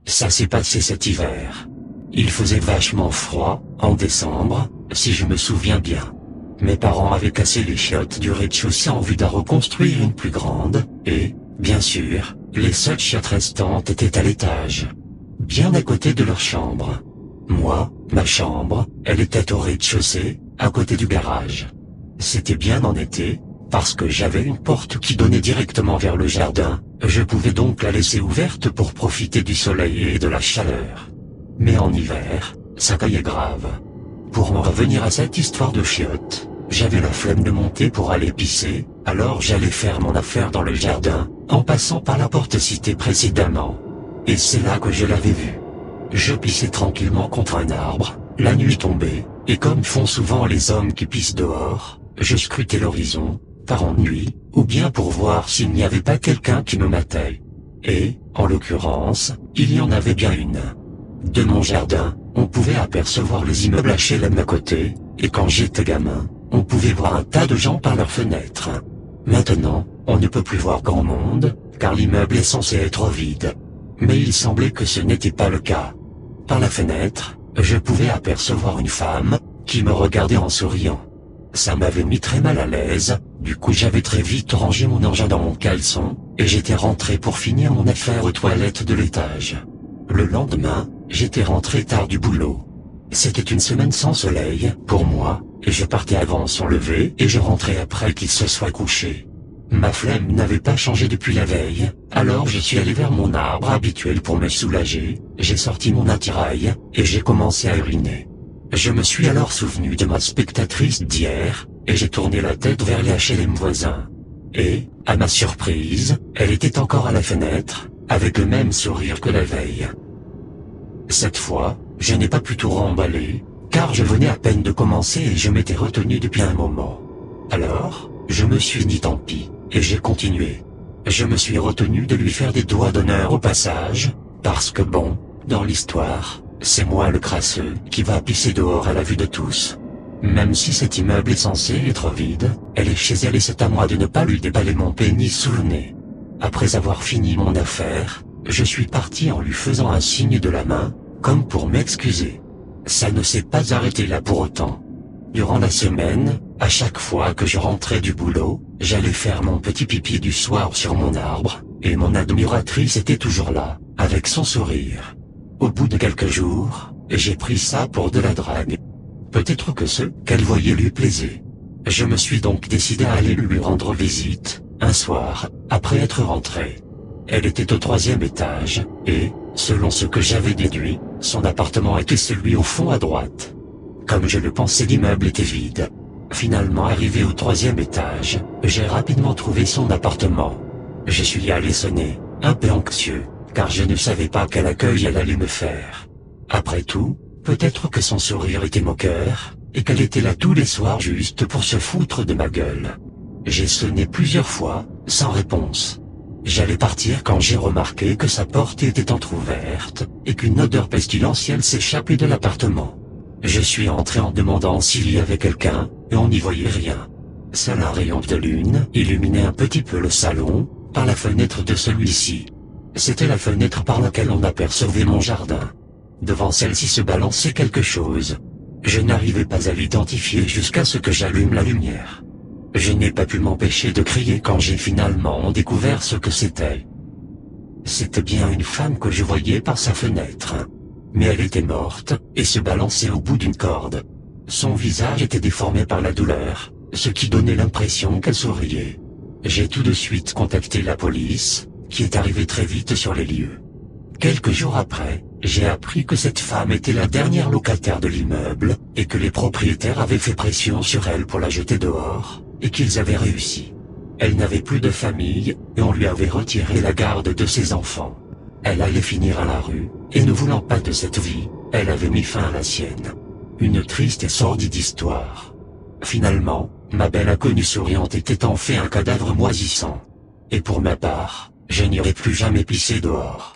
Ça s'est passé cet hiver. Il faisait vachement froid, en décembre, si je me souviens bien. Mes parents avaient cassé les chiottes du rez-de-chaussée en vue d'en reconstruire une plus grande, et, bien sûr, les seules chiottes restantes étaient à l'étage, bien à côté de leur chambre. Moi, ma chambre, elle était au rez-de-chaussée, à côté du garage. C'était bien en été, parce que j'avais une porte qui donnait directement vers le jardin, je pouvais donc la laisser ouverte pour profiter du soleil et de la chaleur. Mais en hiver, ça caillait grave. Pour en revenir à cette histoire de chiottes, j'avais la flemme de monter pour aller pisser, alors j'allais faire mon affaire dans le jardin, en passant par la porte citée précédemment. Et c'est là que je l'avais vue. Je pissais tranquillement contre un arbre, la nuit tombait, et comme font souvent les hommes qui pissent dehors, je scrutais l'horizon, par ennui, ou bien pour voir s'il n'y avait pas quelqu'un qui me matait. Et, en l'occurrence, il y en avait bien une. De mon jardin, on pouvait apercevoir les immeubles HLM à côté, et quand j'étais gamin, on pouvait voir un tas de gens par leurs fenêtres. Maintenant, on ne peut plus voir grand monde, car l'immeuble est censé être vide. Mais il semblait que ce n'était pas le cas. Par la fenêtre, je pouvais apercevoir une femme, qui me regardait en souriant. Ça m'avait mis très mal à l'aise, du coup j'avais très vite rangé mon engin dans mon caleçon, et j'étais rentré pour finir mon affaire aux toilettes de l'étage. Le lendemain, j'étais rentré tard du boulot. C'était une semaine sans soleil, pour moi, et je partais avant son lever et je rentrais après qu'il se soit couché. Ma flemme n'avait pas changé depuis la veille, alors je suis allé vers mon arbre habituel pour me soulager, j'ai sorti mon attirail, et j'ai commencé à uriner. Je me suis alors souvenu de ma spectatrice d'hier, et j'ai tourné la tête vers les HLM voisins. Et, à ma surprise, elle était encore à la fenêtre, avec le même sourire que la veille. Cette fois, je n'ai pas pu tout remballer, car je venais à peine de commencer et je m'étais retenu depuis un moment. Alors, je me suis dit tant pis, et j'ai continué. Je me suis retenu de lui faire des doigts d'honneur au passage, parce que bon, dans l'histoire, c'est moi le crasseux qui va pisser dehors à la vue de tous. Même si cet immeuble est censé être vide, elle est chez elle et c'est à moi de ne pas lui déballer mon pénis sous le nez. Après avoir fini mon affaire, je suis parti en lui faisant un signe de la main, comme pour m'excuser. Ça ne s'est pas arrêté là pour autant. Durant la semaine, à chaque fois que je rentrais du boulot, j'allais faire mon petit pipi du soir sur mon arbre, et mon admiratrice était toujours là, avec son sourire. Au bout de quelques jours, j'ai pris ça pour de la drague. Peut-être que ce qu'elle voyait lui plaisait. Je me suis donc décidé à aller lui rendre visite, un soir, après être rentré. Elle était au 3e étage, et, selon ce que j'avais déduit, son appartement était celui au fond à droite. Comme je le pensais, l'immeuble était vide. Finalement arrivé au 3e étage, j'ai rapidement trouvé son appartement. Je suis allé sonner, un peu anxieux, car je ne savais pas quel accueil elle allait me faire. Après tout, peut-être que son sourire était moqueur, et qu'elle était là tous les soirs juste pour se foutre de ma gueule. J'ai sonné plusieurs fois, sans réponse. J'allais partir quand j'ai remarqué que sa porte était entr'ouverte, et qu'une odeur pestilentielle s'échappait de l'appartement. Je suis entré en demandant s'il y avait quelqu'un, et on n'y voyait rien. Seul un rayon de lune illuminait un petit peu le salon, par la fenêtre de celui-ci. C'était la fenêtre par laquelle on apercevait mon jardin. Devant celle-ci se balançait quelque chose. Je n'arrivais pas à l'identifier jusqu'à ce que j'allume la lumière. Je n'ai pas pu m'empêcher de crier quand j'ai finalement découvert ce que c'était. C'était bien une femme que je voyais par sa fenêtre. Mais elle était morte, et se balançait au bout d'une corde. Son visage était déformé par la douleur, ce qui donnait l'impression qu'elle souriait. J'ai tout de suite contacté la police, qui est arrivée très vite sur les lieux. Quelques jours après, j'ai appris que cette femme était la dernière locataire de l'immeuble, et que les propriétaires avaient fait pression sur elle pour la jeter dehors, et qu'ils avaient réussi. Elle n'avait plus de famille, et on lui avait retiré la garde de ses enfants. Elle allait finir à la rue, et ne voulant pas de cette vie, elle avait mis fin à la sienne. Une triste et sordide histoire. Finalement, ma belle inconnue souriante était en fait un cadavre moisissant. Et pour ma part, je n'irai plus jamais pisser dehors.